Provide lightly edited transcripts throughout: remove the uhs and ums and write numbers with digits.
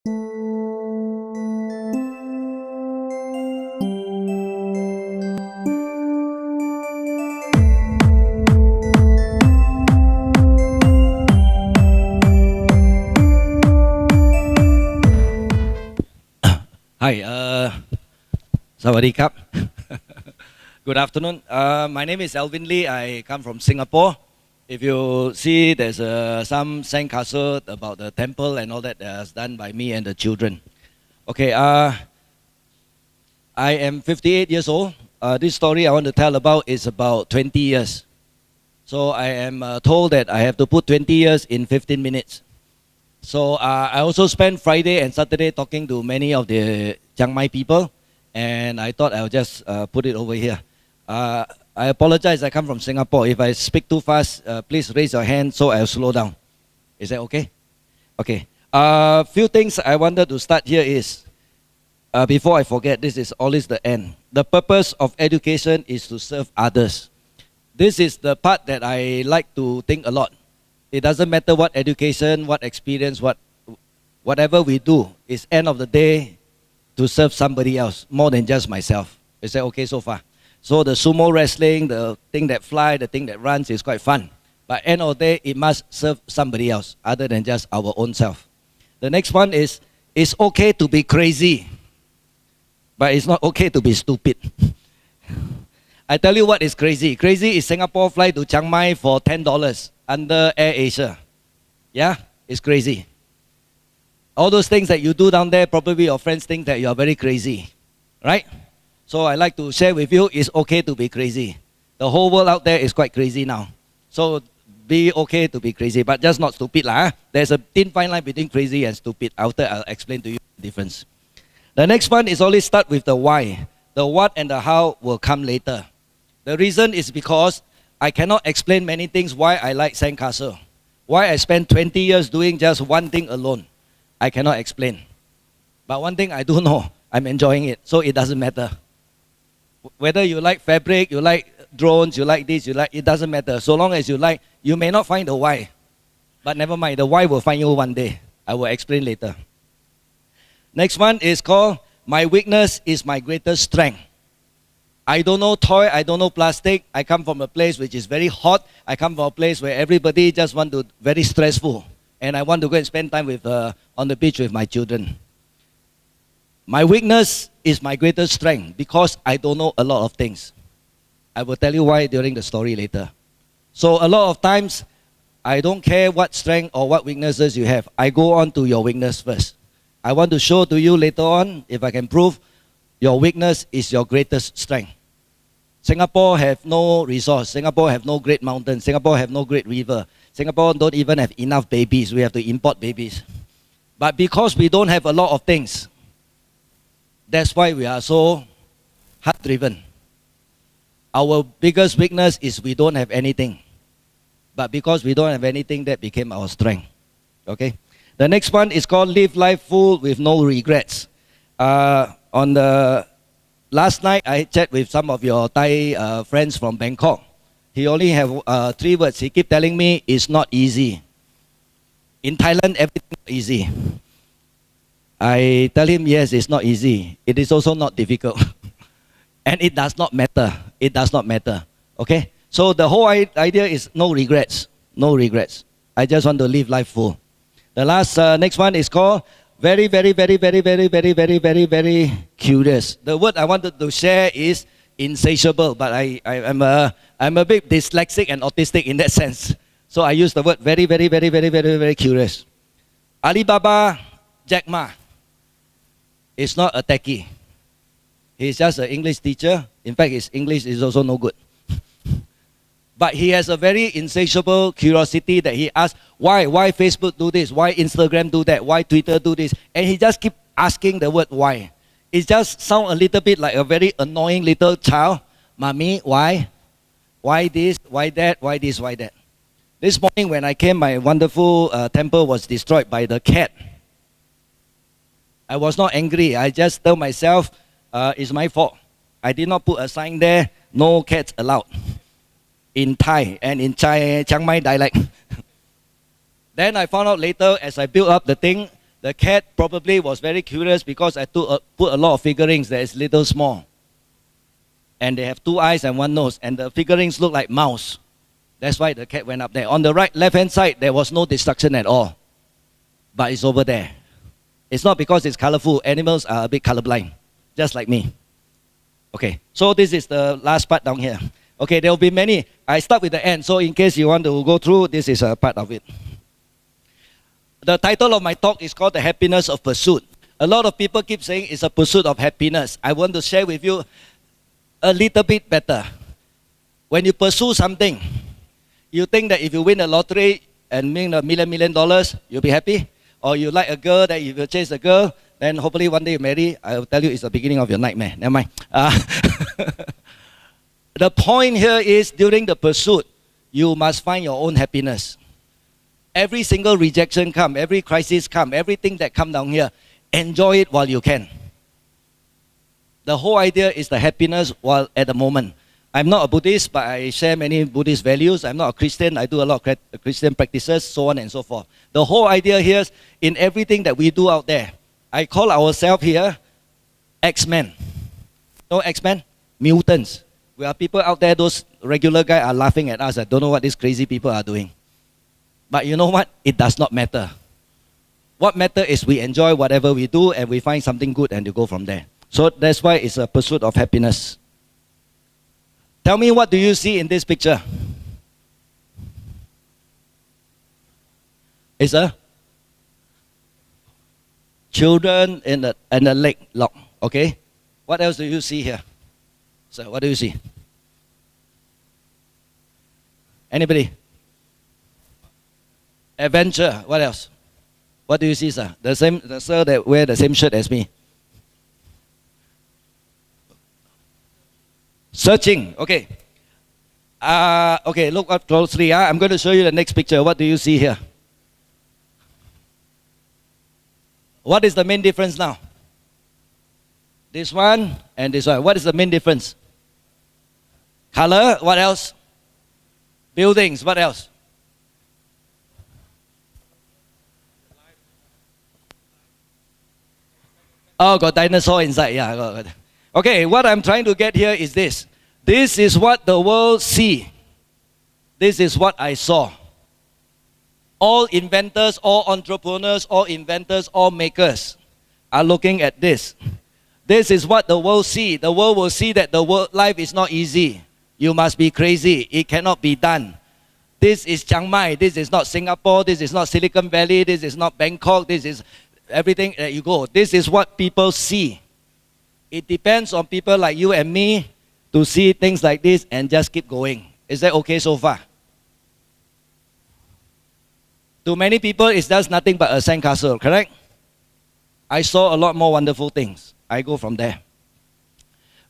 Hi, Sawadee Krap. Good afternoon. My name is Alvin Lee. I come from Singapore. If you see, there's some sandcastle about the temple and all that that's done by me and the children. Okay, I am 58 years old. This story I want to tell about is about 20 years. So I am told that I have to put 20 years in 15 minutes. So I also spent Friday and Saturday talking to many of the Chiangmai people, and I thought I'll just put it over here. I apologize, I come from Singapore. If I speak too fast, please raise your hand so I'll slow down. Is that okay? Okay. Few things I wanted to start here is, before I forget, this is always the end. The purpose of education is to serve others. This is the part that I like to think a lot. It doesn't matter what education, what experience, whatever we do, it's end of the day to serve somebody else more than just myself. Is that okay so far? So the sumo wrestling, the thing that fly, the thing that runs is quite fun. But end of the day, it must serve somebody else other than just our own self. The next one is, it's okay to be crazy, but it's not okay to be stupid. I tell you what is crazy. Crazy is Singapore flight to Chiang Mai for $10 under Air Asia. Yeah, it's crazy. All those things that you do down there, probably your friends think that you are very crazy, right? So I like to share with you, it's okay to be crazy. The whole world out there is quite crazy now. So be okay to be crazy, but just not stupid lah. There's a thin fine line between crazy and stupid. After I'll explain to you the difference. The next one is always start with the why. The what and the how will come later. The reason is because I cannot explain many things why I like sandcastle. Why I spend 20 years doing just one thing alone. I cannot explain. But one thing I do know, I'm enjoying it, so it doesn't matter. Whether you like fabric, you like drones, you like this, you like, it doesn't matter. So long as you like, you may not find the why. But never mind, the why will find you one day. I will explain later. Next one is called, my weakness is my greatest strength. I don't know toy, I don't know plastic. I come from a place which is very hot. I come from a place where everybody just want to, very stressful. And I want to go and spend time with, on the beach with my children. My weakness is my greatest strength because I don't know a lot of things. I will tell you why during the story later. So a lot of times, I don't care what strength or what weaknesses you have. I go on to your weakness first. I want to show to you later on, if I can prove, your weakness is your greatest strength. Singapore have no resource. Singapore have no great mountains. Singapore have no great river. Singapore don't even have enough babies. We have to import babies. But because we don't have a lot of things, that's why we are so heart-driven. Our biggest weakness is we don't have anything. But because we don't have anything, that became our strength. Okay? The next one is called live life full with no regrets. On the last night, I chat with some of your Thai friends from Bangkok. He only have 3 words. He keep telling me it's not easy. In Thailand, everything is easy. I tell him, yes, it's not easy. It is also not difficult. And it does not matter. It does not matter. Okay? So the whole idea is no regrets. No regrets. I just want to live life full. The last, next one is called very, very, very, very, very, very, very, very, very curious. The word I wanted to share is insatiable, but I'm a bit dyslexic and autistic in that sense. So I use the word very, very, very, very, very, very curious. Alibaba Jack Ma is not a techie. He's just an English teacher. In fact, his English is also no good. But he has a very insatiable curiosity that he asks, why Facebook do this? Why Instagram do that? Why Twitter do this? And he just keep asking the word why. It just sounds a little bit like a very annoying little child. Mommy, why? Why this? Why that? Why this? Why that? This morning when I came, my wonderful temple was destroyed by the cat. I was not angry. I just told myself, it's my fault. I did not put a sign there, no cats allowed. In Thai and in Chiangmai dialect. Then I found out later as I built up the thing, The cat probably was very curious because I put a lot of figurines that is little small. And they have 2 eyes and 1 nose. And the figurines look like mouse. That's why the cat went up there. On the left-hand side, there was no destruction at all. But it's over there. It's not because it's colorful. Animals are a bit colorblind, just like me. Okay, so this is the last part down here. Okay, there will be many. I start with the end, so in case you want to go through, this is a part of it. The title of my talk is called The Happiness of Pursuit. A lot of people keep saying it's a pursuit of happiness. I want to share with you a little bit better. When you pursue something, you think that if you win the lottery and win $1 million, you'll be happy? Or you like a girl, that if you chase a girl, then hopefully one day you marry. I will tell you it's the beginning of your nightmare. Never mind. The point here is during the pursuit, you must find your own happiness. Every single rejection come, every crisis come, everything that come down here, enjoy it while you can. The whole idea is the happiness while at the moment. I'm not a Buddhist, but I share many Buddhist values. I'm not a Christian. I do a lot of Christian practices, so on and so forth. The whole idea here is in everything that we do out there. I call ourselves here X-Men. No X-Men? Mutants. We are people out there, those regular guys are laughing at us. I don't know what these crazy people are doing. But you know what? It does not matter. What matters is we enjoy whatever we do and we find something good and you go from there. So that's why it's a pursuit of happiness. Tell me, what do you see in this picture? It's a children in the lake lock. Okay? What else do you see here? So what do you see? Anybody? Adventure. What else? What do you see, sir? The sir that wear the same shirt as me. Searching. Okay. Okay, look up closely. I'm going to show you the next picture. What do you see here? What is the main difference now? This one and this one. What is the main difference? Color. What else? Buildings. What else? Oh, got dinosaur inside. Yeah, got. Okay, what I'm trying to get here is this. This is what the world see. This is what I saw. All inventors, all entrepreneurs, all inventors, all makers are looking at this. This is what the world see. The world will see that life is not easy. You must be crazy. It cannot be done. This is Chiangmai. This is not Singapore. This is not Silicon Valley. This is not Bangkok. This is everything that you go. This is what people see. It depends on people like you and me to see things like this and just keep going. Is that okay so far? To many people, it's just nothing but a sandcastle, correct? I saw a lot more wonderful things. I go from there.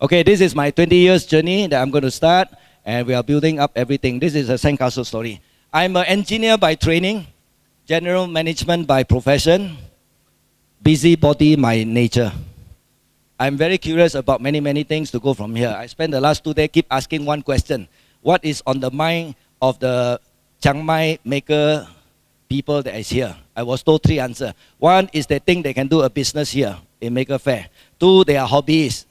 Okay, this is my 20 years journey that I'm going to start, and we are building up everything. This is a sandcastle story. I'm an engineer by training, general management by profession, busybody by nature. I'm very curious about many things to go from here. I spent the last 2 days keep asking one question. What is on the mind of the Chiangmai Maker people that is here? I was told 3 answers. 1 is they think they can do a business here in Maker Fair. 2, they are hobbyists.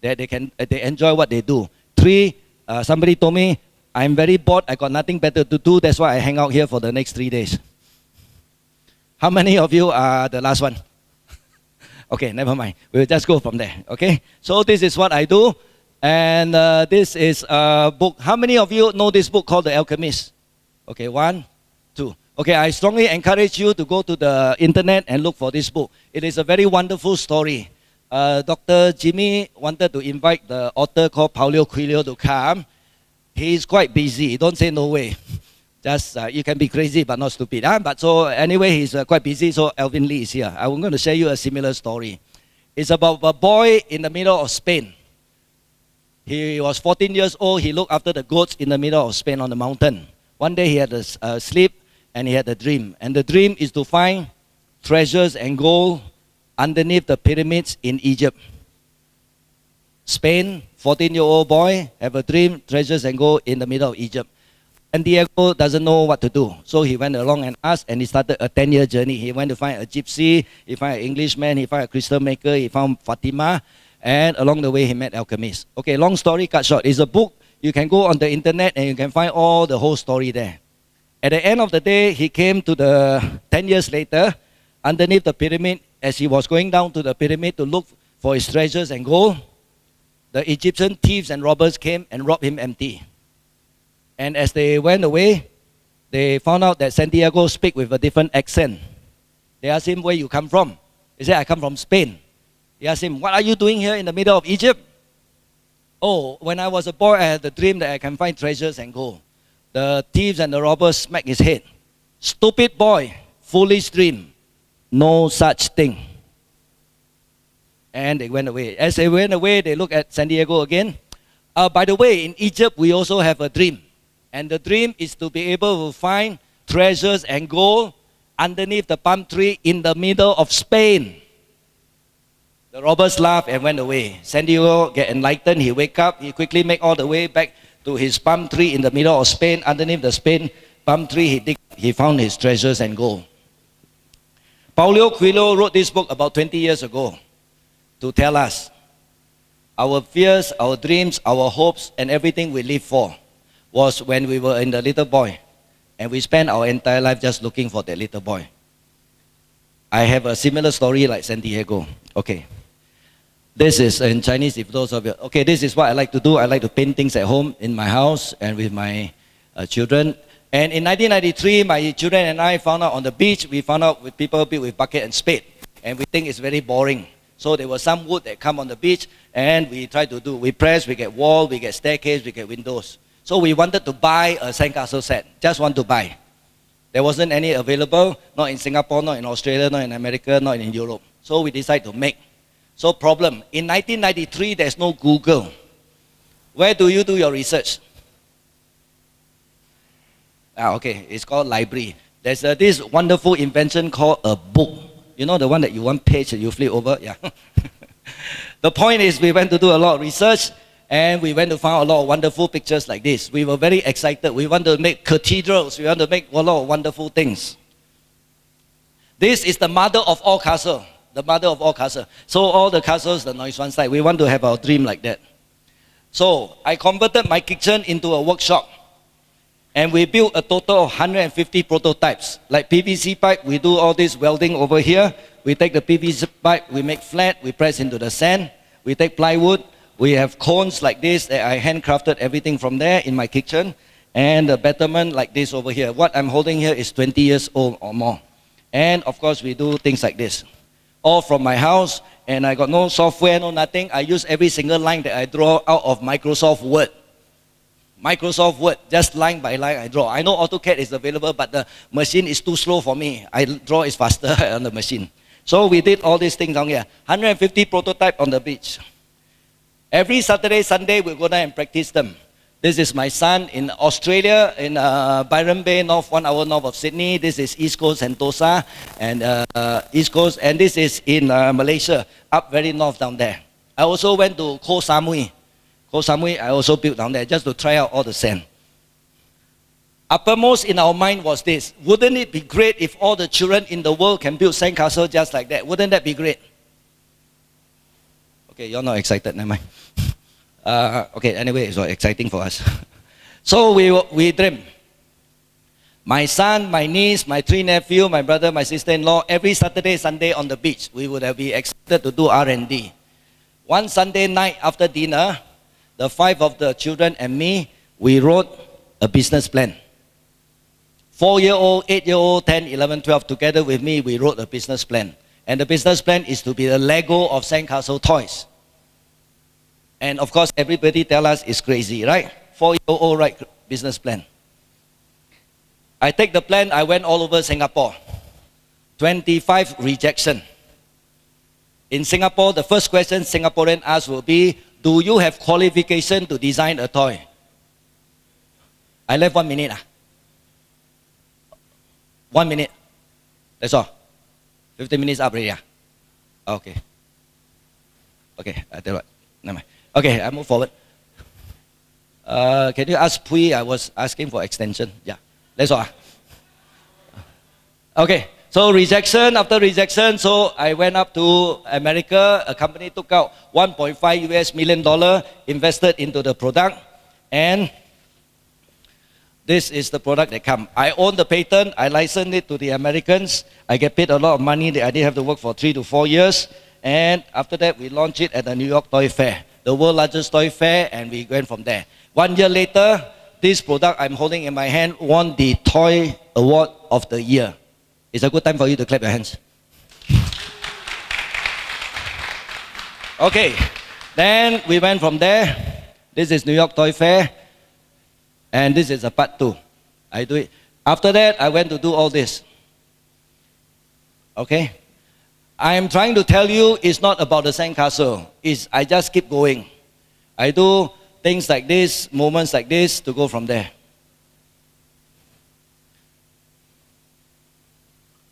They enjoy what they do. 3, somebody told me, I'm very bored, I got nothing better to do, that's why I hang out here for the next 3 days. How many of you are the last one? Okay, never mind. We'll just go from there, okay? So this is what I do. And this is a book. How many of you know this book called The Alchemist? Okay, 1, 2. Okay, I strongly encourage you to go to the internet and look for this book. It is a very wonderful story. Dr. Jimmy wanted to invite the author called Paulo Coelho to come. He is quite busy. Don't say no way. Just, you can be crazy but not stupid. But so anyway, he's quite busy, so Alvin Lee is here. I'm going to share you a similar story. It's about a boy in the middle of Spain. He was 14 years old. He looked after the goats in the middle of Spain on the mountain. One day he had a sleep and he had a dream. And the dream is to find treasures and gold underneath the pyramids in Egypt. Spain, 14-year-old boy, have a dream, treasures and gold in the middle of Egypt. Santiago doesn't know what to do. So he went along and asked, and he started a 10-year journey. He went to find a gypsy, he found an Englishman, he found a crystal maker, he found Fatima, and along the way he met Alchemist. Okay, long story cut short. It's a book. You can go on the internet and you can find all the whole story there. At the end of the day, he came to the 10 years later, underneath the pyramid, as he was going down to the pyramid to look for his treasures and gold, the Egyptian thieves and robbers came and robbed him empty. And as they went away, they found out that Santiago speak with a different accent. They asked him, where you come from? He said, I come from Spain. He asked him, what are you doing here in the middle of Egypt? Oh, when I was a boy, I had the dream that I can find treasures and gold. The thieves and the robbers smacked his head. Stupid boy, foolish dream, no such thing. And they went away. As they went away, they looked at Santiago again. By the way, in Egypt, we also have a dream. And the dream is to be able to find treasures and gold underneath the palm tree in the middle of Spain. The robbers laughed and went away. Santiago get enlightened. He wake up. He quickly make all the way back to his palm tree in the middle of Spain. Underneath the Spain palm tree, he found his treasures and gold. Paulo Coelho wrote this book about 20 years ago to tell us our fears, our dreams, our hopes, and everything we live for was when we were in the little boy. And we spent our entire life just looking for that little boy. I have a similar story like Santiago. Okay. This is in Chinese, if those of you... Okay, this is what I like to do. I like to paint things at home, in my house, and with my children. And in 1993, my children and I found out on the beach, we found out with people built with bucket and spade. And we think it's very boring. So there was some wood that come on the beach, and we try to do... We press, we get wall, we get staircase, we get windows. So we wanted to buy a sandcastle set. Just want to buy. There wasn't any available, not in Singapore, not in Australia, not in America, not in Europe. So we decided to make. So problem, in 1993, there's no Google. Where do you do your research? Okay, it's called library. There's this wonderful invention called a book. You know the one that you one page and you flip over? Yeah. The point is we went to do a lot of research and we went to find a lot of wonderful pictures like this. We were very excited. We want to make cathedrals. We want to make a lot of wonderful things. This is the mother of all castles. The mother of all castles. So all the castles, the noise one side. We want to have our dream like that. So I converted my kitchen into a workshop. And we built a total of 150 prototypes. Like PVC pipe, we do all this welding over here. We take the PVC pipe, we make flat, we press into the sand. We take plywood. We have cones like this that I handcrafted everything from there in my kitchen. And the betterment like this over here. What I'm holding here is 20 years old or more. And of course, we do things like this. All from my house. And I got no software, no nothing. I use every single line that I draw out of Microsoft Word. Microsoft Word, just line by line I draw. I know AutoCAD is available, but the machine is too slow for me. I draw it faster on the machine. So we did all these things down here. 150 prototype on the beach. Every Saturday, Sunday, we go there and practice them. This is my son in Australia, in Byron Bay, 1 hour north of Sydney. This is East Coast, Sentosa, and East Coast. And this is in Malaysia, up very north down there. I also went to Koh Samui. Koh Samui, I also built down there just to try out all the sand. Uppermost in our mind was this. Wouldn't it be great if all the children in the world can build sandcastles just like that? Wouldn't that be great? Okay, you're not excited, never mind. Okay, anyway, it's exciting for us. So we dream. My son, my niece, my 3 nephews, my brother, my sister-in-law, every Saturday, Sunday on the beach, we would have been excited to do R&D. One Sunday night after dinner, the 5 of the children and me, we wrote a business plan. 4-year-old, 8-year-old, 10, 11, 12, together with me, we wrote a business plan. And the business plan is to be the Lego of sandcastle toys. And of course, everybody tell us it's crazy, right? 4-year-old write business plan. I take the plan, I went all over Singapore. 25 rejection. In Singapore, the first question Singaporean ask will be, do you have qualification to design a toy? I left 1 minute. 1 minute. That's all. 15 minutes up already. Okay. Okay, I tell you what. Never mind. Okay, I move forward. Can you ask Pui? I was asking for extension. Yeah, that's all. Okay, so rejection, after rejection, so I went up to America. A company took out $1.5 million, invested into the product, and this is the product that come. I own the patent, I licensed it to the Americans. I get paid a lot of money. I didn't have to work for 3 to 4 years. And after that, we launched it at the New York Toy Fair, the world's largest toy fair, and we went from there. 1 year later, this product I'm holding in my hand won the Toy Award of the Year. It's a good time for you to clap your hands. Okay, then we went from there. This is New York Toy Fair, and this is a part 2. I do it. After that, I went to do all this. Okay? I am trying to tell you it's not about the sandcastle. I just keep going. I do things like this, moments like this to go from there.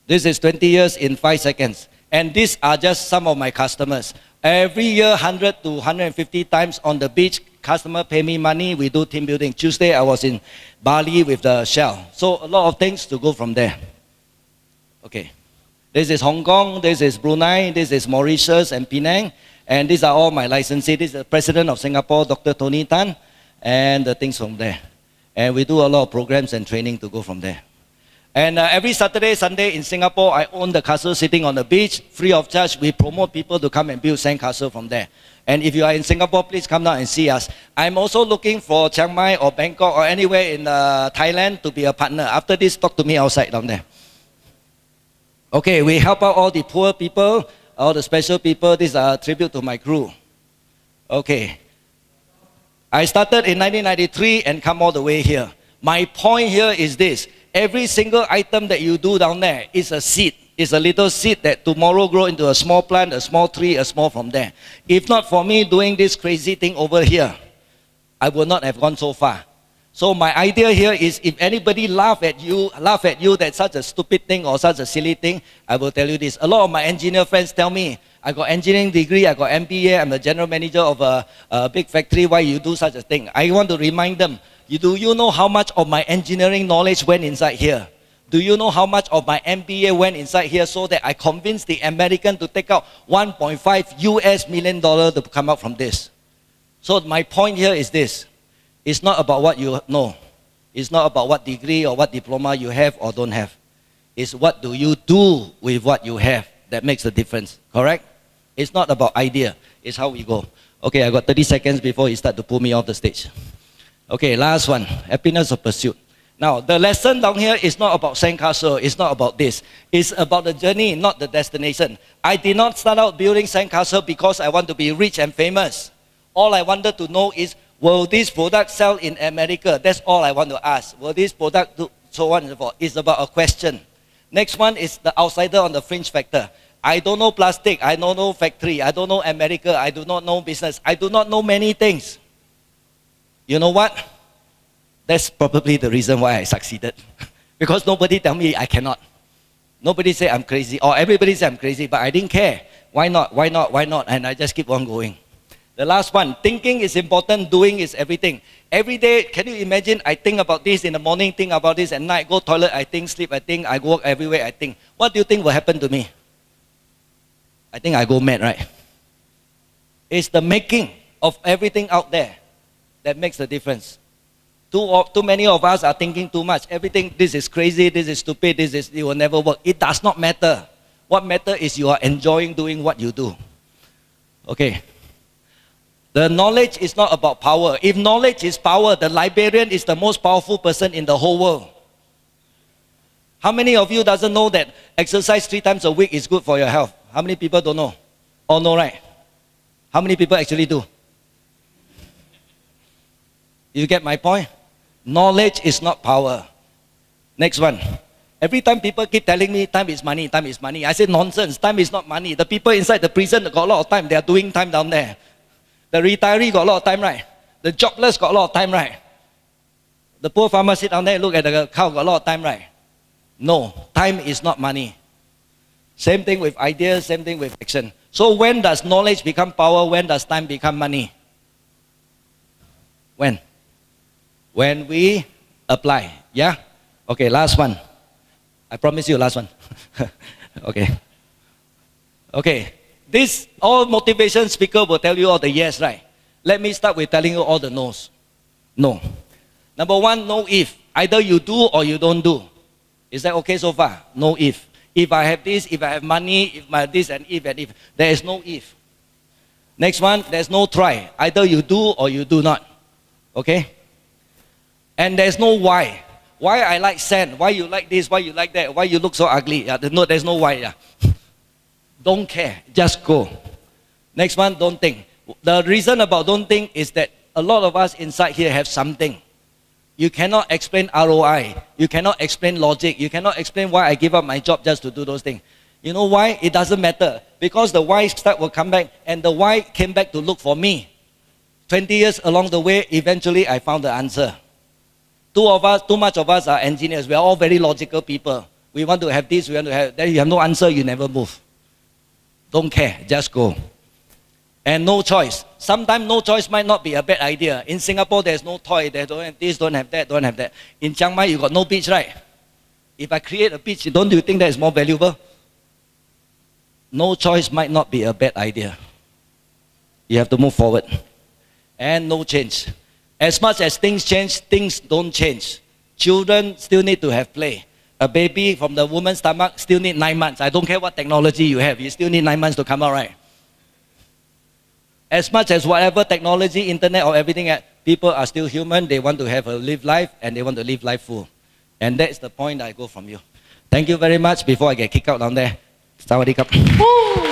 This is 20 years in 5 seconds. And these are just some of my customers. Every year, 100 to 150 times on the beach, customer pay me money, we do team building. Tuesday, I was in Bali with the Shell. So a lot of things to go from there. Okay. This is Hong Kong, this is Brunei, this is Mauritius and Penang. And these are all my licensees. This is the President of Singapore, Dr. Tony Tan, and the things from there. And we do a lot of programs and training to go from there. And every Saturday, Sunday in Singapore, I own the castle sitting on the beach, free of charge. We promote people to come and build sandcastle from there. And if you are in Singapore, please come down and see us. I'm also looking for Chiang Mai or Bangkok or anywhere in Thailand to be a partner. After this, talk to me outside down there. Okay, we help out all the poor people, all the special people. This is a tribute to my crew. Okay. I started in 1993 and come all the way here. My point here is this. Every single item that you do down there is a seed. It's a little seed that tomorrow grow into a small plant, a small tree, a small from there. If not for me doing this crazy thing over here, I would not have gone so far. So my idea here is if anybody laugh at you that such a stupid thing or such a silly thing, I will tell you this. A lot of my engineer friends tell me, I got engineering degree, I got MBA, I'm the general manager of a big factory, why you do such a thing? I want to remind them, do you know how much of my engineering knowledge went inside here? Do you know how much of my MBA went inside here so that I convinced the American to take out $1.5 million to come out from this? So my point here is this. It's not about what you know. It's not about what degree or what diploma you have or don't have. It's what do you do with what you have that makes the difference, correct? It's not about idea. It's how we go. Okay, I got 30 seconds before you start to pull me off the stage. Okay, last one, happiness of pursuit. Now, the lesson down here is not about sandcastle, it's not about this. It's about the journey, not the destination. I did not start out building sandcastle because I want to be rich and famous. All I wanted to know is, will this product sell in America? That's all I want to ask. Will this product do so on and so forth? It's about a question. Next one is the outsider on the fringe factor. I don't know plastic, I don't know factory, I don't know America, I do not know business, I do not know many things. You know what? That's probably the reason why I succeeded. Because nobody tell me I cannot. Nobody say I'm crazy, or everybody say I'm crazy, but I didn't care. Why not? Why not? Why not? And I just keep on going. The last one, thinking is important, doing is everything. Every day, can you imagine, I think about this in the morning, think about this at night, go toilet, I think, sleep, I think, I walk everywhere, I think. What do you think will happen to me? I think I go mad, right? It's the making of everything out there that makes the difference. Too many of us are thinking too much. Everything, this is crazy, this is stupid, it will never work. It does not matter. What matters is you are enjoying doing what you do. Okay. The knowledge is not about power. If knowledge is power, the librarian is the most powerful person in the whole world. How many of you doesn't know that exercise 3 times a week is good for your health? How many people don't know? All know, right? How many people actually do? You get my point? Knowledge is not power. Next one. Every time people keep telling me time is money, time is money. I say nonsense, time is not money. The people inside the prison got a lot of time. They are doing time down there. The retiree got a lot of time, right? The jobless got a lot of time, right? The poor farmer sit down there and look at the cow, got a lot of time, right? No, time is not money. Same thing with ideas, same thing with action. So when does knowledge become power? When does time become money? When? when we apply. Yeah? Okay, last one. I promise you last one. Okay. Okay. This, all motivation speaker will tell you all the yes, right? Let me start with telling you all the no's. No. Number one, no if. Either you do or you don't do. Is that okay so far? No if. If I have this, if I have money, if my this and if. There is no if. Next one, there's no try. Either you do or you do not. Okay? And there's no why. Why I like sand? Why you like this? Why you like that? Why you look so ugly? Yeah, there's no why. Yeah. Don't care. Just go. Next one, don't think. The reason about don't think is that a lot of us inside here have something. You cannot explain ROI. You cannot explain logic. You cannot explain why I give up my job just to do those things. You know why? It doesn't matter. Because the why start will come back, and the why came back to look for me. 20 years along the way, eventually I found the answer. Too much of us are engineers. We are all very logical people. We want to have this, we want to have that. You have no answer, you never move. Don't care, just go. And no choice. Sometimes no choice might not be a bad idea. In Singapore, there's no toy. They don't have this, don't have that, don't have that. In Chiang Mai, you got no beach, right? If I create a beach, don't you think that is more valuable? No choice might not be a bad idea. You have to move forward. And no change. As much as things change, things don't change. Children still need to have play. A baby from the woman's stomach still need 9 months. I don't care what technology you have. You still need 9 months to come out, right? As much as whatever technology, internet or everything, people are still human. They want to have a live life and they want to live life full. And that's the point I go from you. Thank you very much before I get kicked out down there. Sawadee krap.